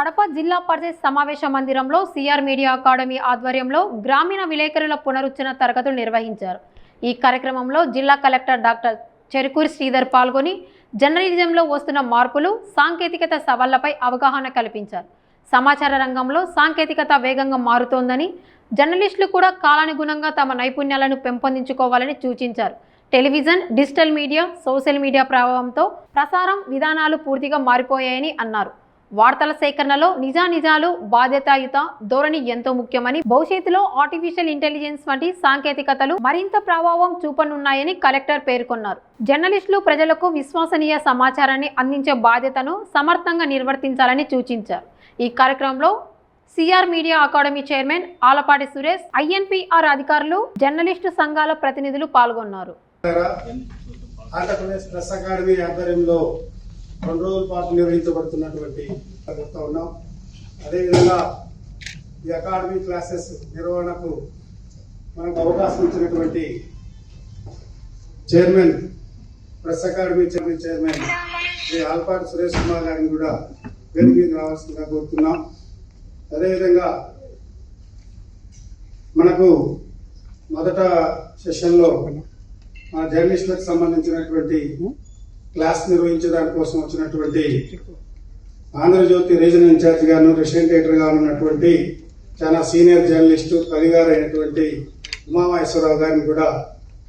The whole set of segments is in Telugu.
కడప జిల్లా పరిషత్ సమావేశ మందిరంలో సిఆర్ మీడియా అకాడమీ ఆధ్వర్యంలో గ్రామీణ విలేకరుల పునరుద్ధరణ తరగతులు నిర్వహించారు. ఈ కార్యక్రమంలో జిల్లా కలెక్టర్ డాక్టర్ చెరుకూరి శ్రీధర్ పాల్గొని జర్నలిజంలో వస్తున్న మార్పులు, సాంకేతికత సవాళ్లపై అవగాహన కల్పించారు. సమాచార రంగంలో సాంకేతికత వేగంగా మారుతోందని, జర్నలిస్టులు కూడా కాలానుగుణంగా తమ నైపుణ్యాలను పెంపొందించుకోవాలని సూచించారు. Television, digital media, social media ప్రభావంతో ప్రసారం విధానాలు పూర్తిగా మారిపోయాయని అన్నారు. వార్తల సేకరణలో నిజానిజాలు, బాధ్యతాయుత ధోరణి ఎంతో ముఖ్యమని, భవిష్యత్తులో ఆర్టిఫిషియల్ ఇంటెలిజెన్స్ వంటి సాంకేతికతలు మరింత ప్రభావం చూపనున్నాయని కలెక్టర్ పేర్కొన్నారు. జర్నలిస్టులు ప్రజలకు విశ్వసనీయ సమాచారాన్ని అందించే బాధ్యతను సమర్థంగా నిర్వర్తించాలని సూచించారు. ఈ కార్యక్రమంలో CR media academy chairman Alapati Suresh, INPR అధికారులు, జర్నలిస్టు సంఘాల ప్రతినిధులు పాల్గొన్నారు. ఆంధ్రప్రదేశ్ ప్రెస్ అకాడమీ ఆధ్వర్యంలో 2 రోజుల పాటు నిర్వహించబడుతున్నటువంటి ఉన్నాం. అదేవిధంగా ఈ అకాడమీ క్లాసెస్ నిర్వహణకు మనకు అవకాశం ఇచ్చినటువంటి chairman, press academy chairman Shri Alapati Suresh Kumar గారిని కూడా వేదిక రావాల్సిందిగా కోరుతున్నాం. అదేవిధంగా మనకు మొదట సెషన్లో మన జర్నలిస్టులకు సంబంధించినటువంటి క్లాస్ నిర్వహించడానికి కోసం వచ్చినటువంటి ఆంధ్రజ్యోతి రీజనల్ ఇన్ఛార్జ్ గాను, రెసిడెంట్ ఎడిటర్ గా ఉన్నటువంటి చాలా సీనియర్ జర్నలిస్టు కలిగారు అయినటువంటి ఉమామహేశ్వరరావు గారిని కూడా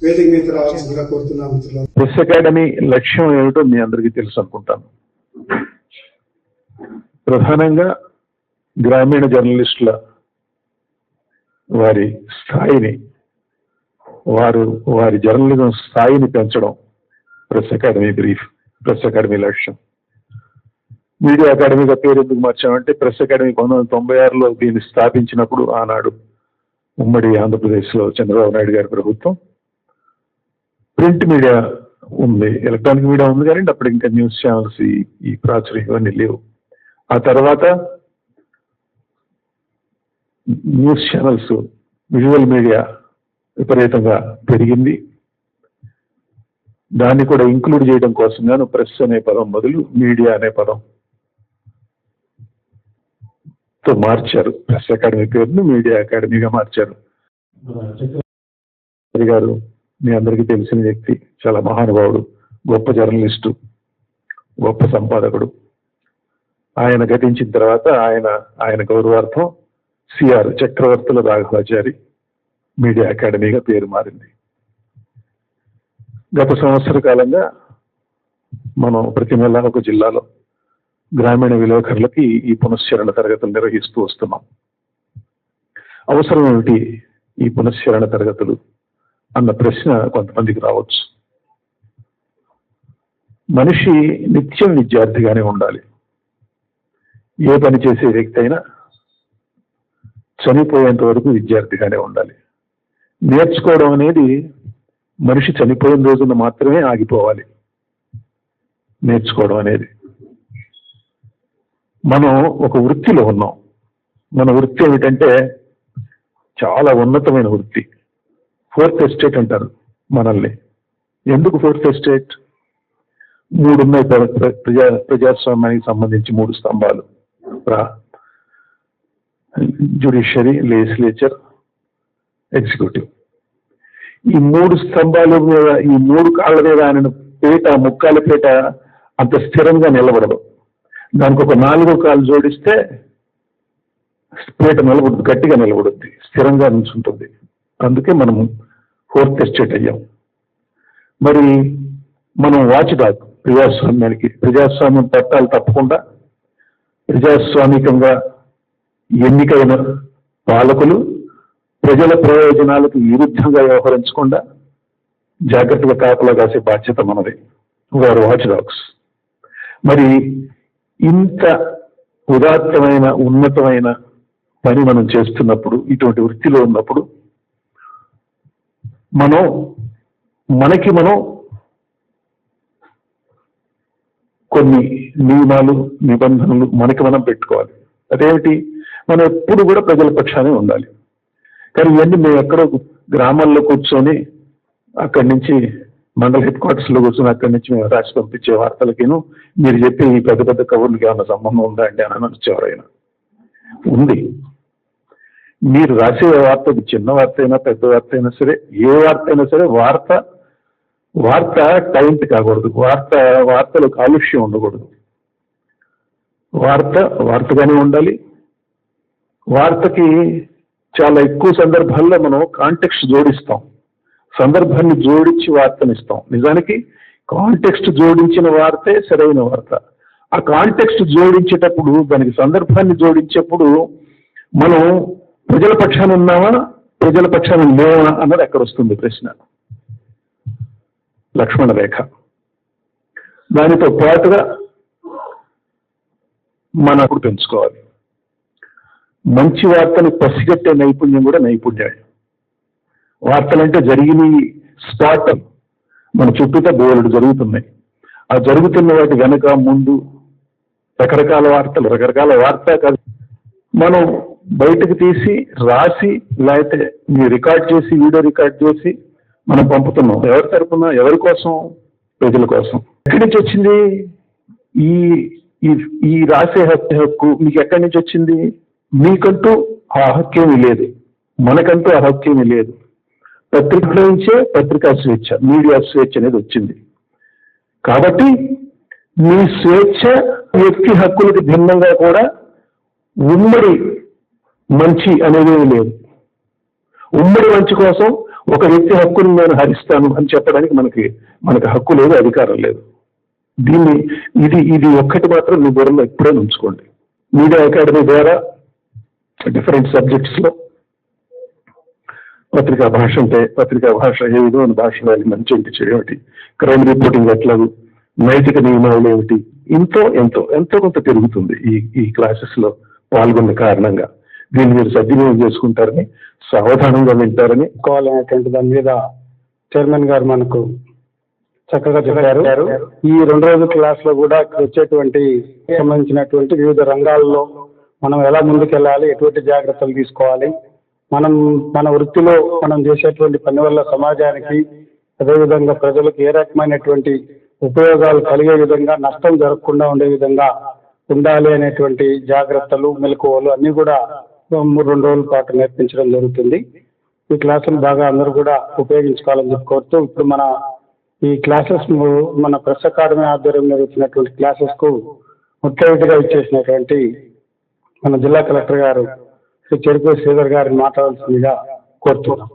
వేదిక మీద రావాల్సిందిగా కోరుతున్నాం. ప్రెస్ అకాడమీ లక్ష్యం ఏమిటో మీ అందరికీ తెలుసు అనుకుంటాను. ప్రధానంగా గ్రామీణ జర్నలిస్టుల వారి స్థాయిని, వారి జర్నలిజం స్థాయిని పెంచడం ప్రెస్ అకాడమీ లక్ష్యం. మీడియా అకాడమీగా పేరు ఎందుకు మార్చామంటే, ప్రెస్ అకాడమీ 1996లో దీన్ని స్థాపించినప్పుడు ఆనాడు ఉమ్మడి ఆంధ్రప్రదేశ్లో చంద్రబాబు నాయుడు గారి ప్రభుత్వం ప్రింట్ మీడియా ఉంది, ఎలక్ట్రానిక్ మీడియా ఉంది, కానీ అప్పుడు ఇంకా న్యూస్ ఛానల్స్ ఈ ప్రాచుర్యం ఇవన్నీ లేవు. ఆ తర్వాత న్యూస్ ఛానల్స్, విజువల్ మీడియా విపరీతంగా పెరిగింది. దాన్ని కూడా ఇంక్లూడ్ చేయడం కోసం గాను ప్రెస్ అనే పదం బదులు మీడియా అనే పదంతో మార్చారు. ప్రెస్ అకాడమీ పేరును మీడియా అకాడమీగా మార్చారు. గారు మీ అందరికీ తెలిసిన వ్యక్తి, చాలా మహానుభావుడు, గొప్ప జర్నలిస్టు, గొప్ప సంపాదకుడు. ఆయన గతించిన తర్వాత ఆయన గౌరవార్థం సిఆర్ చక్రవర్తుల రాఘవాచారి మీడియా అకాడమీగా పేరు మారింది. గత సంవత్సర కాలంగా మనం ప్రతి నెల ఒక జిల్లాలో గ్రామీణ విలేకరులకి ఈ పునశ్చరణ తరగతులు నిర్వహిస్తూ వస్తున్నాం. అవసరం ఏమిటి ఈ పునశ్చరణ తరగతులు అన్న ప్రశ్న కొంతమందికి రావచ్చు. మనిషి నిత్యం విద్యార్థిగానే ఉండాలి. ఏ పని చేసే వ్యక్తి అయినా చనిపోయేంత వరకు విద్యార్థిగానే ఉండాలి. నేర్చుకోవడం అనేది మనిషి చనిపోయిన రోజున మాత్రమే ఆగిపోవాలి. నేర్చుకోవడం అనేది, మనం ఒక వృత్తిలో ఉన్నాం. మన వృత్తి ఏమిటంటే చాలా ఉన్నతమైన వృత్తి. 4th ఎస్టేట్ అంటారు మనల్ని. ఎందుకు 4th ఎస్టేట్? 3 ఉన్నాయి ప్రజాస్వామ్యానికి సంబంధించి 3 స్తంభాలు: జ్యుడిషియరీ, లెజిస్లేచర్, ఎగ్జిక్యూటివ్. ఈ 3 స్తంభాల మీద, ఈ 3 కాళ్ళ మీద ఆయన ముక్కాల పీట అంత స్థిరంగా నిలబడదు. దానికి ఒక 4వ కాలు జోడిస్తే పీట నిలబడుతుంది, గట్టిగా నిలబడుద్ది, స్థిరంగా నిల్చుంటుంది. అందుకే మనం 4th ఎస్టేట్ అయ్యాం. మరి మనం వాచ్డాగ్ ప్రజాస్వామ్యానికి. ప్రజాస్వామ్యం పట్టాలు తప్పకుండా ప్రజాస్వామికంగా ఎన్నికైన పాలకులు ప్రజల ప్రయోజనాలకు విరుద్ధంగా వ్యవహరించకుండా జాగ్రత్తగా కాపలా కాసే బాధ్యత మనది. వారు వాచ్డాగ్స్. మరి ఇంత ఉదాత్తమైన, ఉన్నతమైన పని మనం చేస్తున్నప్పుడు, ఇటువంటి వృత్తిలో ఉన్నప్పుడు మనకి కొన్ని నియమాలు, నిబంధనలు మనకి మనం పెట్టుకోవాలి. అదేమిటి? మనం ఎప్పుడు కూడా ప్రజల పక్షానే ఉండాలి. కానీ ఇవన్నీ మేము ఎక్కడో గ్రామాల్లో కూర్చొని అక్కడి నుంచి మండల హెడ్ క్వార్టర్స్ లో కూర్చొని అక్కడి నుంచి మేము రాసి పంపించే వార్తలకిను మీరు చెప్పే ఈ పెద్ద పెద్ద కబుర్లకి ఏమైనా సంబంధం ఉందా అండి అని అనొచ్చు ఎవరైనా. ఉంది. మీరు రాసే వార్త చిన్న వార్త అయినా పెద్ద వార్త అయినా సరే, ఏ వార్త అయినా సరే వార్త టైంట్ కాకూడదు, వార్తలో కాలుష్యం ఉండకూడదు. వార్తగానే ఉండాలి. వార్తకి చాలా ఎక్కువ సందర్భాల్లో మనం కాంటెక్స్ట్ జోడిస్తాం, సందర్భాన్ని జోడించి వార్తనిస్తాం. నిజానికి కాంటెక్స్ట్ జోడించిన వార్తే సరైన వార్త. ఆ కాంటెక్స్ట్ జోడించేటప్పుడు, దానికి సందర్భాన్ని జోడించేప్పుడు మనం ప్రజల పక్షాన ఉన్నామా, ప్రజల పక్షాన లేవా అన్నది అక్కడ వస్తుంది ప్రశ్న. లక్ష్మణ రేఖ. దానితో పాటుగా మనకు పెంచుకోవాలి. మంచి వార్తని పసిగట్టే నైపుణ్యం కూడా నైపుణ్యమే. వార్తలంటే జరిగిన స్పాట్ మన చుట్టూతో బోలెడు జరుగుతున్నాయి. ఆ జరుగుతున్న వాటి వెనక ముందు రకరకాల వార్తలు, రకరకాల వార్త కాదు మనం బయటకు తీసి రాసి, లేకపోతే మీరు రికార్డ్ చేసి, వీడియో రికార్డ్ చేసి మనం పంపుతున్నాం. ఎవరి తరపున, ఎవరి కోసం? ప్రజల కోసం. ఎక్కడి నుంచి వచ్చింది ఈ రాసే హక్కు? మీకు ఎక్కడి నుంచి వచ్చింది? మీకంటూ ఆ హక్కేమీ లేదు, మనకంటూ ఆ హక్కేమీ లేదు. పత్రికల నుంచే పత్రికా స్వేచ్ఛ, మీడియా స్వేచ్ఛ అనేది వచ్చింది. కాబట్టి మీ స్వేచ్ఛ, వ్యక్తి హక్కులకు భిన్నంగా కూడా ఉమ్మడి మంచి అనేది లేదు. ఉమ్మడి మంచి కోసం ఒక వ్యక్తి హక్కుని నేను హరిస్తాను అని చెప్పడానికి మనకి హక్కు లేదు, అధికారం లేదు. ఇది ఒక్కటి మాత్రం మీ బుర్రలో ఎప్పుడే ఉంచుకోండి. మీడియా అకాడమీ ద్వారా డిఫరెంట్ సబ్జెక్ట్స్ లో పత్రికా భాష అంటే పత్రికా భాష ఏ విధమైన భాషలో మంచి ఏంటి, చేయటి, క్రైమ్ రిపోర్టింగ్ ఎట్లాగు, నైతిక నియమాలు ఏమిటి, ఎంతో కొంత పెరుగుతుంది ఈ క్లాసెస్ లో పాల్గొన్న కారణంగా. దీన్ని మీరు సద్వినియోగం చేసుకుంటారని, సావధానంగా వింటారని కోవాలనేటువంటి దాని మీద చైర్మన్ గారు మనకు చక్కగా చెప్పారు. ఈ 2 రోజుల క్లాస్ లో కూడా వచ్చేటువంటి సంబంధించినటువంటి వివిధ రంగాల్లో మనం ఎలా ముందుకెళ్ళాలి, ఎటువంటి జాగ్రత్తలు తీసుకోవాలి, మన వృత్తిలో మనం చేసేటువంటి పని వల్ల సమాజానికి, అదేవిధంగా ప్రజలకు ఏ రకమైనటువంటి ఉపయోగాలు కలిగే విధంగా, నష్టం జరగకుండా ఉండే విధంగా ఉండాలి అనేటువంటి జాగ్రత్తలు, మెలకువలు అన్ని కూడా 2 రోజుల పాటు నేర్పించడం జరుగుతుంది. ఈ క్లాసులు బాగా అందరూ కూడా ఉపయోగించుకోవాలని చెప్పి కోరుతూ, ఇప్పుడు ఈ క్లాసెస్ మన ప్రెస్ అకాడమీ ఆధ్వర్యంలో వచ్చినటువంటి క్లాసెస్ కు ముఖ్య అతిథిగా ఇచ్చేసినటువంటి మన జిల్లా కలెక్టర్ గారు శ్రీ చెరుకూరి శ్రీధర్ గారిని మాట్లాడాల్సిందిగా కోరుతున్నాం.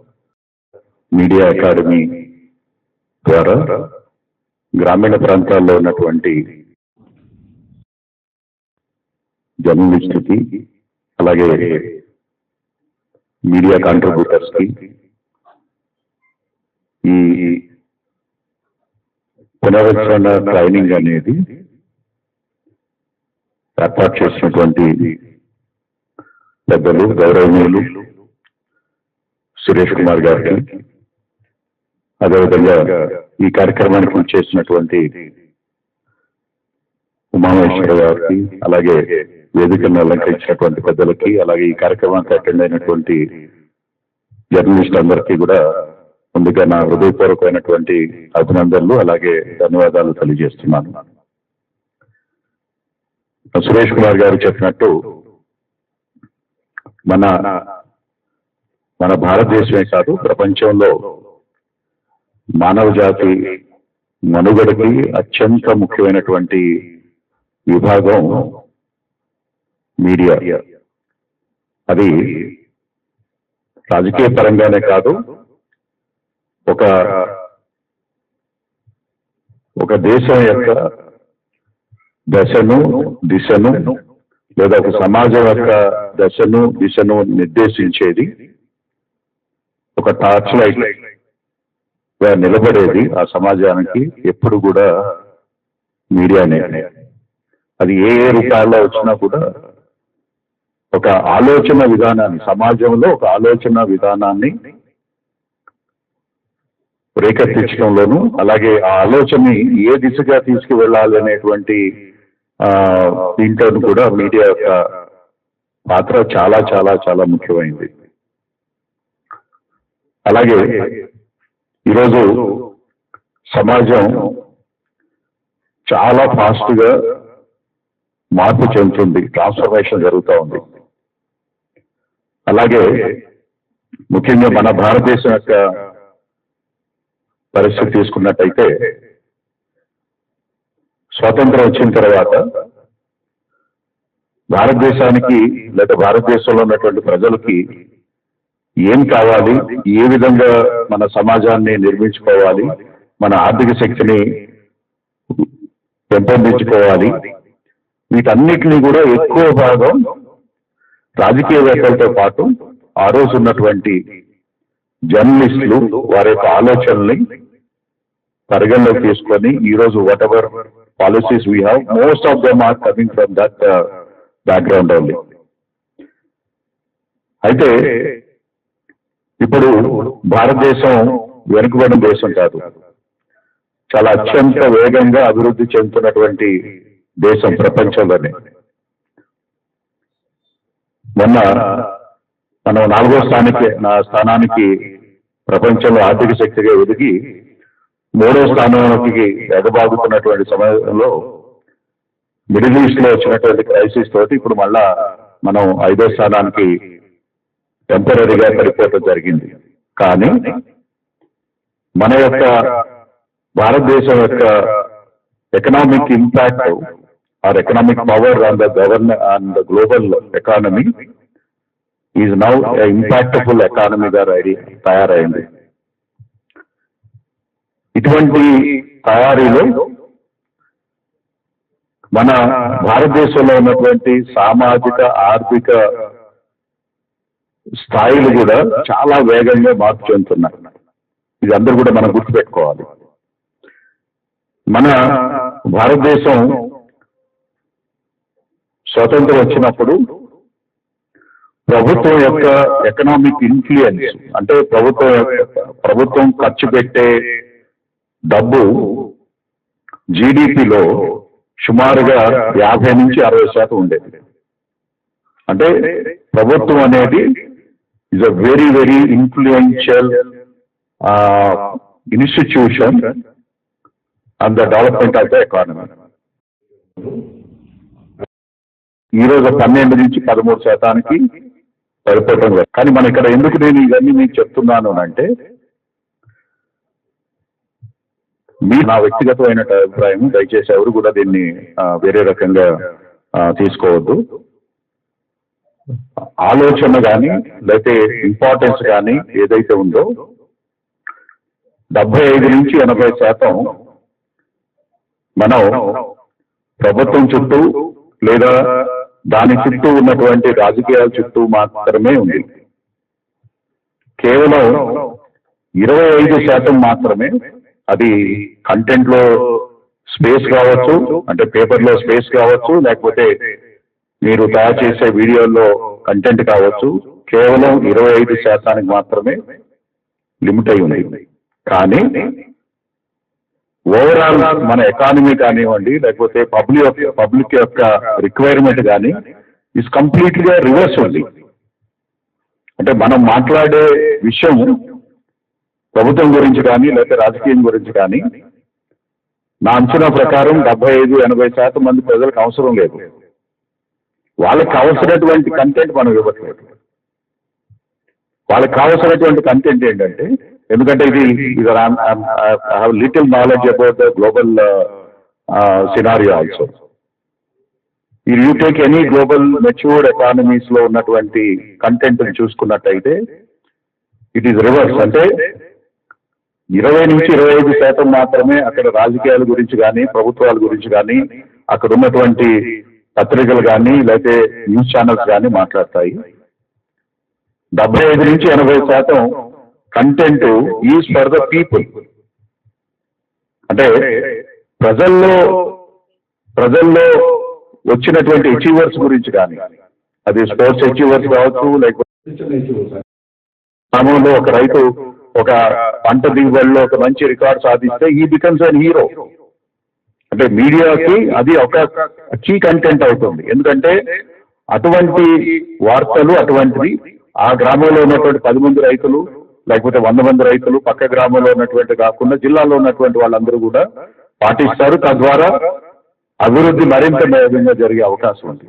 మీడియా అకాడమీ ద్వారా గ్రామీణ ప్రాంతాల్లో ఉన్నటువంటి జర్నలిస్ట్ కి, అలాగే మీడియా కాంట్రిబ్యూటర్స్ కి ఈ పునరుద్ధరణ ట్రైనింగ్ అనేది ఏర్పాటు చేసినటువంటి పెద్దలు, గౌరవనీయులు సురేష్ కుమార్ గారికి, అదేవిధంగా ఈ కార్యక్రమానికి చేసినటువంటి ఉమామేశ్వర గారికి, అలాగే వేదికను అలంకరించినటువంటి పెద్దలకి, అలాగే ఈ కార్యక్రమానికి అటెండ్ అయినటువంటి జర్నలిస్ట్ అందరికీ కూడా ముందుగా నా హృదయపూర్వకమైనటువంటి అభినందనలు, అలాగే ధన్యవాదాలు తెలియజేస్తున్నాను. సురేష్ కుమార్ గారు చెప్పినట్టు మన భారతదేశమే కాదు, ప్రపంచంలో మానవ జాతి మనుగడకి అత్యంత ముఖ్యమైనటువంటి విభాగం మీడియా. అది రాజకీయ పరంగానే కాదు, ఒక దేశం యొక్క దశను, దిశను, లేదా ఒక సమాజం యొక్క దశను, దిశను నిర్దేశించేది, ఒక టార్చ్ లైట్ గా నిలబడేది ఆ సమాజానికి ఎప్పుడు కూడా మీడియానే. అది ఏ రూపాల్లో వచ్చినా కూడా ఒక ఆలోచన విధానాన్ని, సమాజంలో ఒక ఆలోచన విధానాన్ని రేకెత్తించడంలోనూ, అలాగే ఆ ఆలోచనని ఏ దిశగా తీసుకువెళ్ళాలి అనేటువంటి దీంట్లో కూడా మీడియా యొక్క పాత్ర చాలా చాలా చాలా ముఖ్యమైనది. అలాగే ఈరోజు సమాజం చాలా ఫాస్ట్గా మార్పు చెందుతుంది, ట్రాన్స్ఫర్మేషన్ జరుగుతూ ఉంది. అలాగే ముఖ్యంగా మన భారతదేశం యొక్క పరిస్థితి తీసుకున్నట్టయితే స్వాతంత్రం వచ్చిన తర్వాత భారతదేశానికి లేదా భారతదేశంలో ఉన్నటువంటి ప్రజలకి ఏం కావాలి, ఏ విధంగా మన సమాజాన్ని నిర్మించుకోవాలి, మన ఆర్థిక శక్తిని పెంపొందించుకోవాలి, వీటన్నిటినీ కూడా ఎక్కువ భాగం రాజకీయవేత్తలతో పాటు ఆ రోజు ఉన్నటువంటి జర్నలిస్టులు వారి యొక్క ఆలోచనల్ని పరిగణలోకి తీసుకొని ఈరోజు whatever policies we have, most of them are coming from that background only. అయితే ఇప్పుడు భారతదేశం వెనుకబడిన దేశం కాదు, చాలా అత్యంత వేగంగా అభివృద్ధి చెందుతున్నటువంటి దేశం ప్రపంచంలోనే. మొన్న మనం 4వ స్థానానికి ప్రపంచంలో ఆర్థిక శక్తిగా ఎదిగి 3వ స్థానానికి ఎగబాగుతున్నటువంటి సమయంలో మిడిల్ ఈస్ట్ లో వచ్చినటువంటి క్రైసిస్ తోటి ఇప్పుడు మళ్ళా మనం 5వ స్థానానికి టెంపరీగా పడిపోవడం జరిగింది. కానీ మన యొక్క భారతదేశం యొక్క economic impact or economic power on the global economy is now impactful ఎకానమీగా తయారైంది. ఇటువంటి తయారీలో మన భారతదేశంలో ఉన్నటువంటి సామాజిక ఆర్థిక స్థాయిలు కూడా చాలా వేగంగా మార్పు చెందుతున్నాయి. ఇది అందరూ కూడా మనం గుర్తుపెట్టుకోవాలి. మన భారతదేశం స్వతంత్రం వచ్చినప్పుడు ప్రభుత్వం యొక్క ఎకనామిక్ ఇన్ఫ్లుయెన్స్, అంటే ప్రభుత్వం ఖర్చు పెట్టే డబ్బు జీడిపిలో సుమారుగా 50 నుంచి 60% ఉండేది. అంటే ప్రభుత్వం అనేది is a very very influential institution on the development of the economy. ఈరోజు 12 నుంచి 13% పడిపోవటం లేదు. కానీ మనం ఇక్కడ ఎందుకు నేను ఇవన్నీ మీకు చెప్తున్నాను అంటే, నా వ్యక్తిగతమైన అభిప్రాయం, దయచేసి ఎవరు కూడా దీన్ని వేరే రకంగా తీసుకోవద్దు. ఆలోచన కానీ లేకపోతే ఇంపార్టెన్స్ కానీ ఏదైతే ఉందో 75 నుంచి 80% మనం ప్రభుత్వం చుట్టూ లేదా దాని చుట్టూ ఉన్నటువంటి రాజకీయాల చుట్టూ మాత్రమే ఉంది. కేవలం 25% మాత్రమే అది కంటెంట్ లో స్పేస్ కావచ్చు, అంటే పేపర్ లో స్పేస్ కావచ్చు, లేకపోతే మీరు తయారు చేసే వీడియోల్లో కంటెంట్ కావచ్చు, కేవలం 25% మాత్రమే లిమిట్ అయి ఉంది. కానీ ఓవరాల్ మన ఎకానమీ కానివ్వండి, లేకపోతే పబ్లిక్ యొక్క రిక్వైర్మెంట్ కానీ ఇస్ కంప్లీట్ గా రివర్స్ ఉంది. అంటే మనం మాట్లాడే విషయం ప్రభుత్వం గురించి కానీ లేకపోతే రాజకీయం గురించి కానీ నా అంచనా ప్రకారం 75-80% మంది ప్రజలకు అవసరం లేదు. వాళ్ళకి కావలసినటువంటి కంటెంట్ మనం ఇవ్వట్లేదు. వాళ్ళకి కావలసినటువంటి కంటెంట్ ఏంటంటే, ఎందుకంటే ఇది I have little knowledge about the global scenario also. You take any global matured economies లో ఉన్నటువంటి కంటెంట్ చూసుకున్నట్టయితే ఇట్ ఈస్ రివర్స్. అంటే 20 నుంచి 25% మాత్రమే అక్కడ రాజకీయాల గురించి కానీ ప్రభుత్వాల గురించి కానీ అక్కడ ఉన్నటువంటి పత్రికలు కానీ లేకపోతే న్యూస్ ఛానల్స్ కానీ మాట్లాడతాయి. 75 నుంచి 80% content is for the people. అంటే ప్రజల్లో వచ్చినటువంటి అచీవర్స్ గురించి కానీ, అది స్పోర్ట్స్ అచీవర్స్ కావచ్చు, లేకపోతే గ్రామంలో ఒక రైతు ఒక పంట దిగుబడిలో ఒక మంచి రికార్డ్ సాధిస్తే ఈ బికమ్స్ అన్ హీరో. అంటే మీడియాకి అది ఒక కీ కంటెంట్ అవుతుంది. ఎందుకంటే అటువంటి వార్తలు అటువంటివి ఆ గ్రామంలో ఉన్నటువంటి 10 మంది రైతులు లేకపోతే 100 మంది రైతులు పక్క గ్రామంలో ఉన్నటువంటి కాకుండా జిల్లాలో ఉన్నటువంటి వాళ్ళందరూ కూడా పాటిస్తారు. తద్వారా అభివృద్ధి మరింత వేగంగా జరిగే అవకాశం ఉంది.